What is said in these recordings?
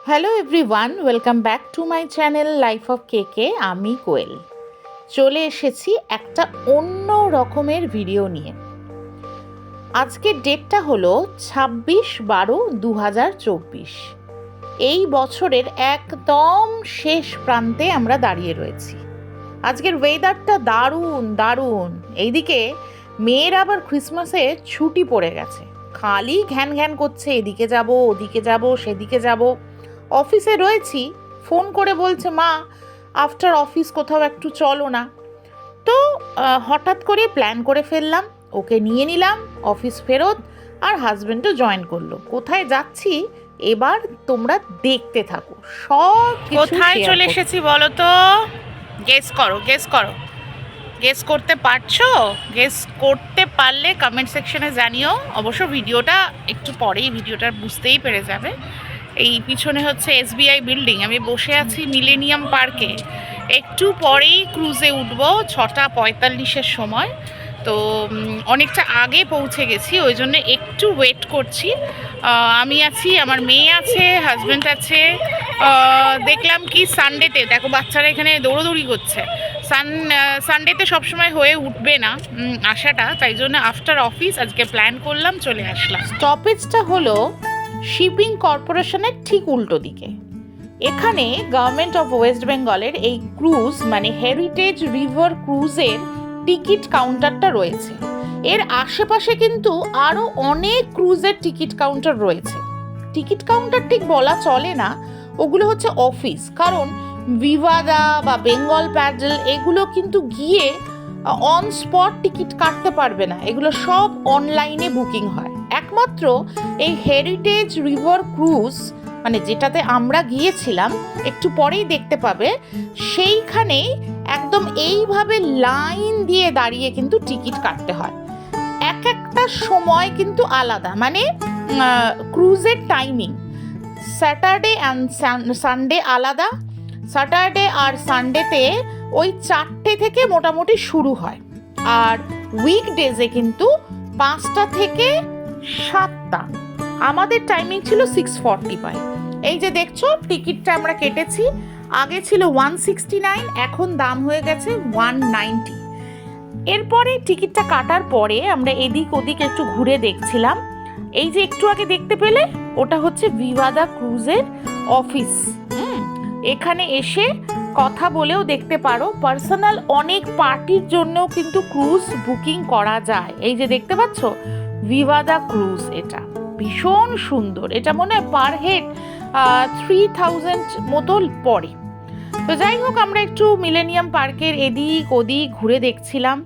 Hello everyone, welcome back to my channel life of কেকে। আমি কোয়েল চলে এসেছি একটা অন্য রকমের ভিডিও নিয়ে। আজকের ডেটটা হলো 26/12/2024। এই বছরের একদম শেষ প্রান্তে আমরা দাঁড়িয়ে রয়েছি। আজকের ওয়েদারটা দারুণ দারুণ। এইদিকে মেয়ের আবার ক্রিসমাসে ছুটি পড়ে গেছে, খালি ঘ্যান ঘ্যান করছে, এদিকে যাব ওদিকে যাব সেদিকে যাব। অফিসে রয়েছি, ফোন করে বলছে মা আফটার অফিস কোথাও একটু চলো না। তো হঠাৎ করে প্ল্যান করে ফেললাম, ওকে নিয়ে নিলাম অফিস ফেরত, আর হাজব্যান্ডও জয়েন করলো। কোথায় যাচ্ছি এবার তোমরা দেখতে থাকো। সব কোথায় চলে এসেছি বলো তো? গেস করো, গেস করো, গেস করতে পারছো? গেস করতে পারলে কমেন্ট সেকশনে জানিও। অবশ্য ভিডিওটা একটু পরেই ভিডিওটা বুঝতেই পেরে যাবে। এই পিছনে হচ্ছে SBI বিল্ডিং, আমি বসে আছি মিলেনিয়াম পার্কে। একটু পরেই ক্রুজে উঠবো 6:45-এর সময়। তো অনেকটা আগে পৌঁছে গেছি, ওই জন্য একটু ওয়েট করছি। আমি আছি, আমার মেয়ে আছে, হাজব্যান্ড আছে। দেখলাম কি সানডেতে দেখো বাচ্চারা এখানে দৌড়োদৌড়ি করছে। সানডেতে সবসময় হয়ে উঠবে না আসাটা, তাই জন্য আফটার অফিস আজকে প্ল্যান করলাম, চলে আসলাম। স্টপেজটা হলো শিপিং কর্পোরেশনের ঠিক উল্টো দিকে। এখানে গভর্নমেন্ট অফ ওয়েস্ট বেঙ্গলের এই ক্রুজ মানে হেরিটেজ রিভার ক্রুজের টিকিট কাউন্টারটা রয়েছে। এর আশেপাশে কিন্তু আরও অনেক ক্রুজের টিকিট কাউন্টার রয়েছে। টিকিট কাউন্টার ঠিক বলা চলে না, ওগুলো হচ্ছে অফিস। কারণ ভিভাদা বা বেঙ্গল প্যাডেল এগুলো কিন্তু গিয়ে অন স্পট টিকিট কাটতে পারবে না, এগুলো সব অনলাইনে বুকিং হয়। একমাত্র এই হেরিটেজ রিভার ক্রুজ মানে যেটাতে আমরা গিয়েছিলাম, একটু পরেই দেখতে পাবে, সেইখানেই একদম এইভাবে লাইন দিয়ে দাঁড়িয়ে কিন্তু টিকিট কাটতে হয়। এক একটা সময় কিন্তু আলাদা, মানে ক্রুজের টাইমিং স্যাটারডে অ্যান্ড সানডে আলাদা। স্যাটারডে আর সানডেতে ওই 4টে থেকে মোটামুটি শুরু হয়, আর উইকডেজে কিন্তু 5টা থেকে 7টা। আমাদের টাইমিং ছিল 6:45। এই যে দেখছো টিকিটটা আমরা কেটেছি, আগে ছিল 169, এখন দাম হয়ে গেছে 190। এরপরে টিকিটটা কাটার পরে আমরা এদিক ওদিক একটু ঘুরে দেখছিলাম। এই যে একটু আগে দেখতে পেলে, ওটা হচ্ছে ভিভাদা ক্রুজের অফিস। এখানে এসে কথা বলেও দেখতে পারো। পার্সোনাল অনেক পার্টির জন্যও কিন্তু ক্রুজ বুকিং করা যায়। এই যে দেখতে পাচ্ছ ভিভাদা ক্রুজ, এটা ভীষণ সুন্দর। এটা মনে হয় পার হেড 3000 মতো পড়ে। তো যাই হোক, আমরা একটু মিলেনিয়াম পার্কের এদিক ওদিক ঘুরে দেখছিলাম,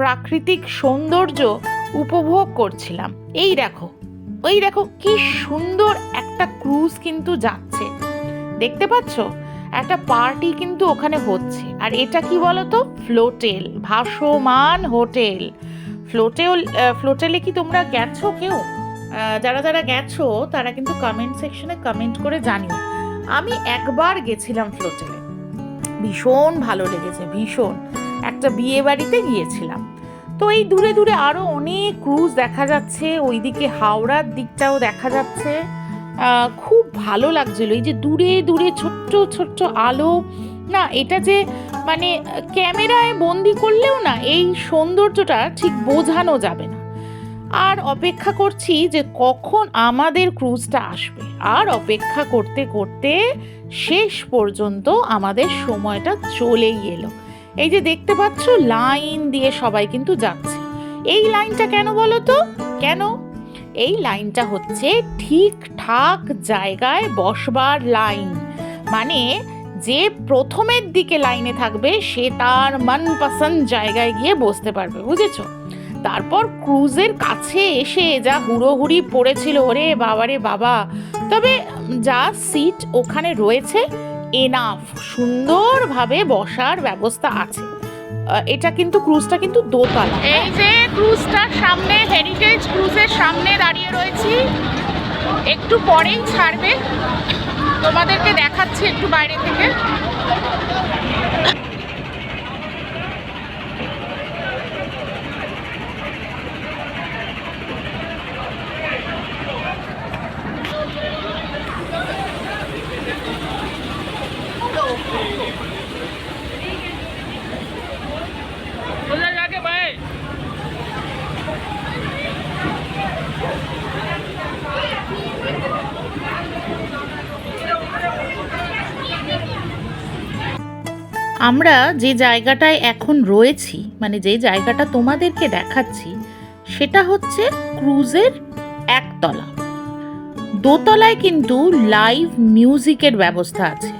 প্রাকৃতিক সৌন্দর্য উপভোগ করছিলাম। এই দেখো, ওই দেখো কি সুন্দর একটা ক্রুজ কিন্তু যাচ্ছে, দেখতে পাচ্ছ? একটা পার্টি কিন্তু ওখানে হচ্ছে। আর এটা কি বলতো? ফ্লোটেল, ভাসমান হোটেল। ফ্লোটেলে কি তোমরা গেছো কেউ? যারা যারা গেছো তারা কিন্তু কমেন্ট সেকশনে কমেন্ট করে জানিও। আমি একবার গেছিলাম ফ্লোটেলে, ভীষণ ভালো লেগেছে, ভীষণ। একটা বিয়ে বাড়িতে গিয়েছিলাম। তো এই দূরে দূরে আরও অনেক ক্রুজ দেখা যাচ্ছে, ওইদিকে হাওড়ার দিকটাও দেখা যাচ্ছে। খুব ভালো লাগছিল। এই যে দূরে দূরে ছোট্ট ছোট্ট আলো, না এটা যে মানে ক্যামেরায় বন্দি করলেও না এই সৌন্দর্যটা ঠিক বোঝানো যাবে না। আর অপেক্ষা করছি যে কখন আমাদের ক্রুজটা আসবে। আর অপেক্ষা করতে করতে শেষ পর্যন্ত আমাদের সময়টা চলেই এলো। এই যে দেখতে পাচ্ছ লাইন দিয়ে সবাই কিন্তু যাচ্ছে। এই লাইনটা কেন বলো তো? কেন? এই লাইনটা হচ্ছে ঠিকঠাক জায়গায় বসবার লাইন। মানে যে প্রথমের দিকে লাইনে থাকবে সে তার মনপসন্দ জায়গায় গিয়ে বসতে পারবে, বুঝেছো? তারপর ক্রুজের কাছে এসে যা হুড়োহুড়ি পড়েছিল, ওরে বাবারে বাবা। তবে যা সিট ওখানে রয়েছে এনাফ, সুন্দরভাবে বসার ব্যবস্থা আছে। এটা কিন্তু ক্রুজটা কিন্তু দোতলা। এই যে ক্রুজটার সামনে, হেরিটেজ ক্রুজের সামনে দাঁড়িয়ে রয়েছি। একটু পরেই ছাড়বে, তোমাদেরকে দেখাচ্ছি একটু বাইরে থেকে। আমরা যে জায়গাটায় এখন রয়েছি, মানে যে জায়গাটা তোমাদেরকে দেখাচ্ছি, সেটা হচ্ছে ক্রুজের একতলা। দোতলায় কিন্তু লাইভ মিউজিকের ব্যবস্থা আছে,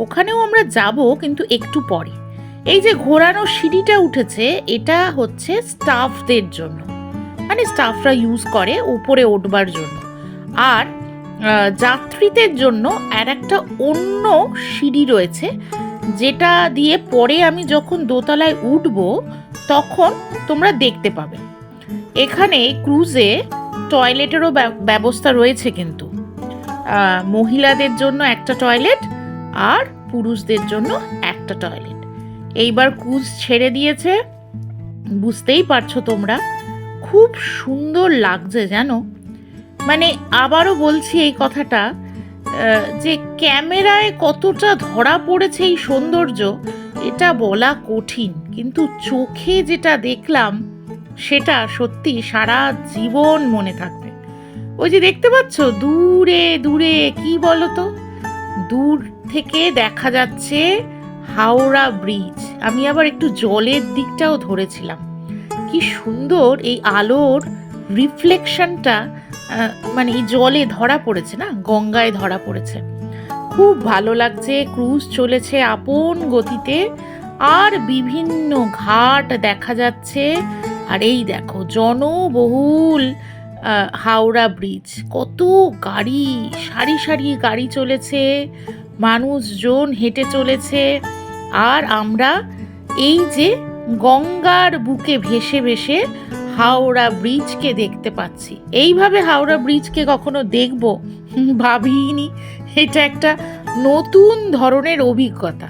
ওখানেও আমরা যাব কিন্তু একটু পরে। এই যে ঘোরানো সিঁড়িটা উঠেছে, এটা হচ্ছে স্টাফদের জন্য, মানে স্টাফরা ইউজ করে উপরে উঠবার জন্য। আর যাত্রীদের জন্য আর একটা অন্য সিঁড়ি রয়েছে, যেটা দিয়ে পরে আমি যখন দোতলায় উঠব তখন তোমরা দেখতে পাবে। এখানে ক্রুজে টয়লেটেরও ব্যবস্থা রয়েছে, কিন্তু মহিলাদের জন্য একটা টয়লেট আর পুরুষদের জন্য একটা টয়লেট। এইবার ক্রুজ ছেড়ে দিয়েছে, বুঝতেই পারছো তোমরা, খুব সুন্দর লাগছে জানো। মানে আবারও বলছি এই কথাটা, যে ক্যামেরায় কতটা ধরা পড়েছে এই সৌন্দর্য এটা বলা কঠিন, কিন্তু চোখে যেটা দেখলাম সেটা সত্যি সারা জীবন মনে থাকবে। ওই যে দেখতে পাচ্ছ দূরে দূরে, কি বলো তো, দূর থেকে দেখা যাচ্ছে হাওড়া ব্রিজ। আমি আবার একটু জলের দিকটাও ধরেছিলাম, কি সুন্দর এই আলোর রিফ্লেকশনটা, মানে এই জলে ধরা পড়েছে না, গঙ্গায় ধরা পড়েছে, খুব ভালো লাগছে। ক্রুজ চলেছে আপন গতিতে, আর বিভিন্ন ঘাট দেখা যাচ্ছে। আর এই দেখো জনবহুল হাওড়া ব্রিজ, কত গাড়ি, সারি সারি গাড়ি চলেছে, মানুষজন হেঁটে চলেছে। আর আমরা এই যে গঙ্গার বুকে ভেসে ভেসে হাওড়া ব্রিজকে দেখতে পাচ্ছি। এইভাবে হাওড়া ব্রিজকে কখনো দেখব ভাবিনি, এটা একটা নতুন ধরনের অভিজ্ঞতা।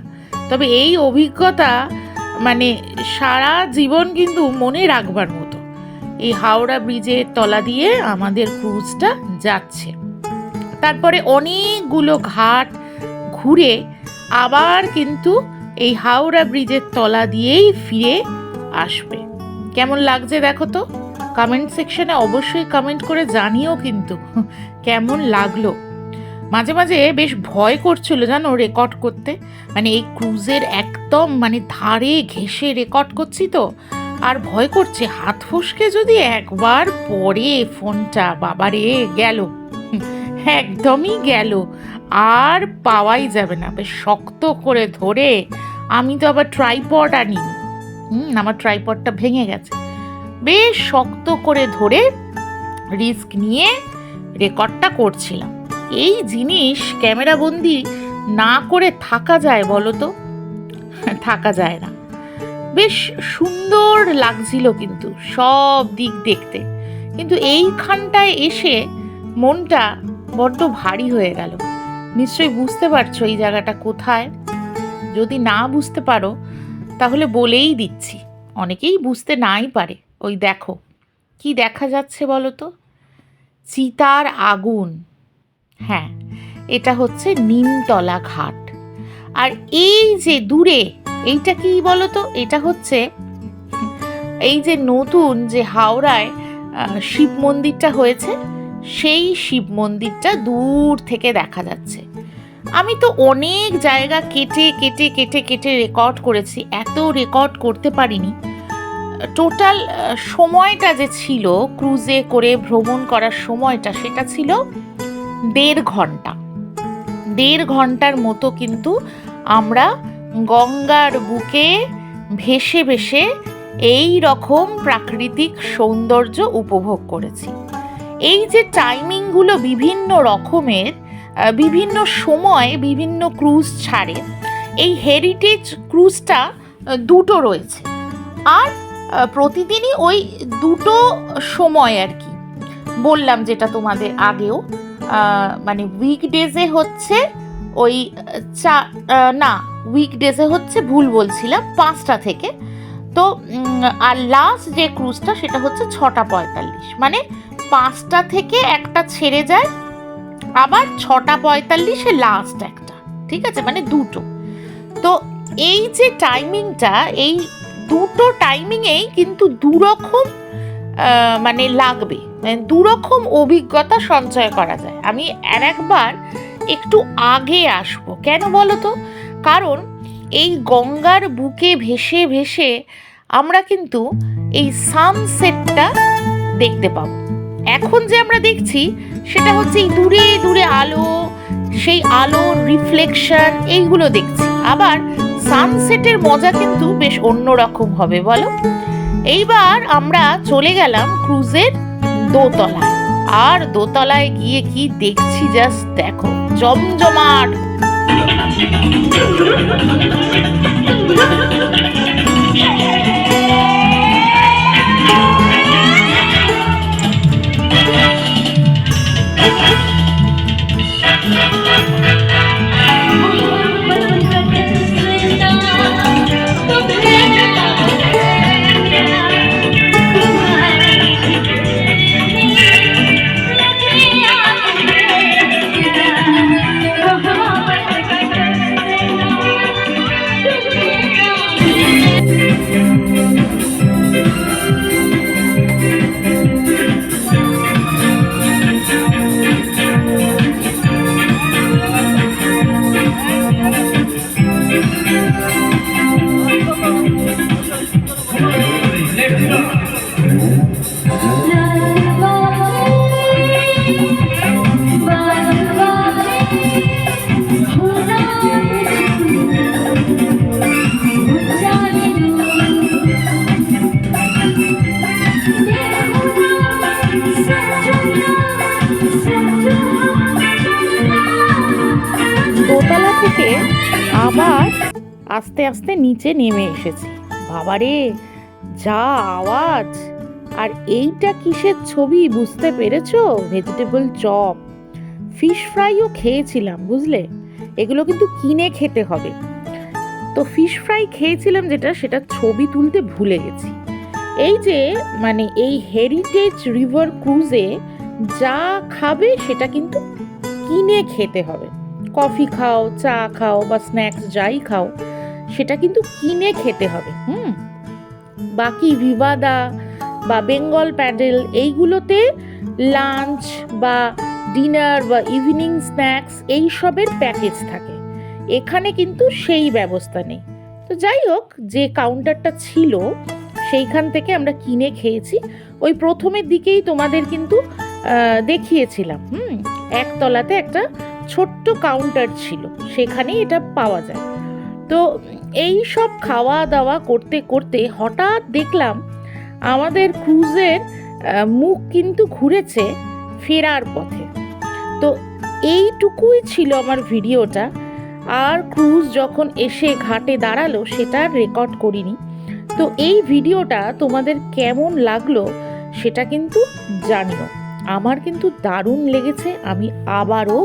তবে এই অভিজ্ঞতা মানে সারা জীবন কিন্তু মনে রাখবার মতো। এই হাওড়া ব্রিজের তলা দিয়ে আমাদের ক্রুজটা যাচ্ছে, তারপরে অনেকগুলো ঘাট ঘুরে আবার কিন্তু এই হাওড়া ব্রিজের তলা দিয়েই ফিরে আসবে। কেমন লাগছে দেখো তো, কমেন্ট সেকশনে অবশ্যই কমেন্ট করে জানিও কিন্তু কেমন লাগলো। মাঝে মাঝে বেশ ভয় করছিল জানো রেকর্ড করতে, মানে এই ক্রুজের একদম মানে ধারে ঘেঁষে রেকর্ড করছি তো, আর ভয় করছে হাত ফসকে যদি একবার পড়ে ফোনটা, বাবারে গেল, একদমই গেল, আর পাওয়াই যাবে না। বেশ শক্ত করে ধরে, আমি তো আবার ট্রাইপড আনিনি, আমার ট্রাইপডটা ভেঙে গেছে, বেশ শক্ত করে ধরে রিস্ক নিয়ে রেকর্ডটা করছিলাম। এই জিনিস ক্যামেরাবন্দি না করে থাকা যায় বলো তো? থাকা যায় না। বেশ সুন্দর লাগছিল কিন্তু সব দিক দেখতে, কিন্তু এইখানটায় এসে মনটা বড্ড ভারী হয়ে গেল। নিশ্চয়ই বুঝতে পারছো এই জায়গাটা কোথায়। যদি না বুঝতে পারো তাহলে বলেই দিচ্ছি, অনেকেই বুঝতে নাই পারে। ওই দেখো কি দেখা যাচ্ছে বলো তো, চিতার আগুন। হ্যাঁ, এটা হচ্ছে নিমতলা ঘাট। আর এই যে দূরে এইটা কি বলো তো, এটা হচ্ছে এই যে নতুন যে হাওড়ায় শিব মন্দিরটা হয়েছে, সেই শিব মন্দিরটা দূর থেকে দেখা যাচ্ছে। আমি তো অনেক জায়গা কেটে কেটে কেটে কেটে রেকর্ড করেছি, এত রেকর্ড করতে পারিনি। টোটাল সময়টা যে ছিল ক্রুজে করে ভ্রমণ করার সময়টা, সেটা ছিল 1.5 ঘন্টা। 1.5 ঘন্টার মতো কিন্তু আমরা গঙ্গার বুকে ভেসে ভেসে এই রকম প্রাকৃতিক সৌন্দর্য উপভোগ করেছি। এই যে টাইমিংগুলো বিভিন্ন রকমের, বিভিন্ন সময় বিভিন্ন ক্রুজ ছাড়ে, এই হেরিটেজ ক্রুজটা 2টো রয়েছে, আর প্রতিদিনই ওই 2টো সময় আর কি বললাম, যেটা তোমাদের আগেও, মানে উইকডেজে হচ্ছে ওই উইকডেজে হচ্ছে ভুল বলছিলাম 5টা থেকে, তো আর লাস্ট যে ক্রুজটা সেটা হচ্ছে 6:45, মানে 5টা থেকে একটা ছেড়ে যায়, আবার 6:45 লাস্ট একটা, ঠিক আছে, মানে 2টো। তো এই যে টাইমিংটা, এই 2টো টাইমিংয়েই কিন্তু 2 রকম মানে লাগবে, মানে 2 রকম অভিজ্ঞতা সঞ্চয় করা যায়। আমি একবার একটু আগে আসবো, কেন বলো তো? কারণ এই গঙ্গার বুকে ভেসে ভেসে আমরা কিন্তু এই সানসেটটা দেখতে পাবো। এখন যে আমরা দেখছি সেটা হচ্ছে এই দূরে দূরে আলো, সেই আলোর রিফ্লেকশন এইগুলো দেখছি। আবার সানসেটের মজা কিন্তু বেশ অন্যরকম হবে, বলো। এইবার আমরা চলে গেলাম ক্রুজের দোতলায়, আর দোতলায় গিয়ে কি দেখছি জাস্ট দেখো, জমজমাট। দোতলা থেকে আবার আস্তে আস্তে নিচে নেমে এসেছি। বাবারে যা আওয়াজ! আর এইটা কিসের ছবি বুঝতে পেরেছো? ভেজিটেবল চপ, ফিশ ফ্রাইও খেয়েছিলাম, বুঝলে। এগুলো কিন্তু কিনে খেতে হবে। তো ফিশ ফ্রাই খেয়েছিলাম যেটা, সেটা ছবি তুলতে ভুলে গেছি। এই যে মানে এই হেরিটেজ রিভার ক্রুজে যা খাবে সেটা কিন্তু কিনে খেতে হবে। কফি খাও, চা খাও বা স্ন্যাক্স যাই খাও, সেটা কিন্তু কিনে খেতে হবে। বাকি ভিভাদা বা বেঙ্গল প্যাডেল এইগুলোতে লাঞ্চ বা ডিনার বা ইভিনিং স্ন্যাক্স এইসবের প্যাকেজ থাকে। এখানে কিন্তু সেই ব্যবস্থা নেই। তো যাই হোক, যে কাউন্টারটা ছিল সেইখান থেকে আমরা কিনে খেয়েছি। ওই প্রথমের দিকেই তোমাদের কিন্তু দেখিয়েছিলাম, একতলাতে একটা ছোট্ট কাউন্টার ছিল, সেখানেই এটা পাওয়া যায়। তো এই সব খাওয়া দাওয়া করতে করতে হঠাৎ দেখলাম আমাদের ক্রুজের মুখ কিন্তু ঘুরেছে ফেরার পথে। তো এইটুকুই ছিল আমার ভিডিওটা। আর ক্রুজ যখন এসে ঘাটে দাঁড়ালো সেটা রেকর্ড করিনি। তো এই ভিডিওটা তোমাদের কেমন লাগলো সেটা কিন্তু জানিও। আমার কিন্তু দারুণ লেগেছে, আমি আবারও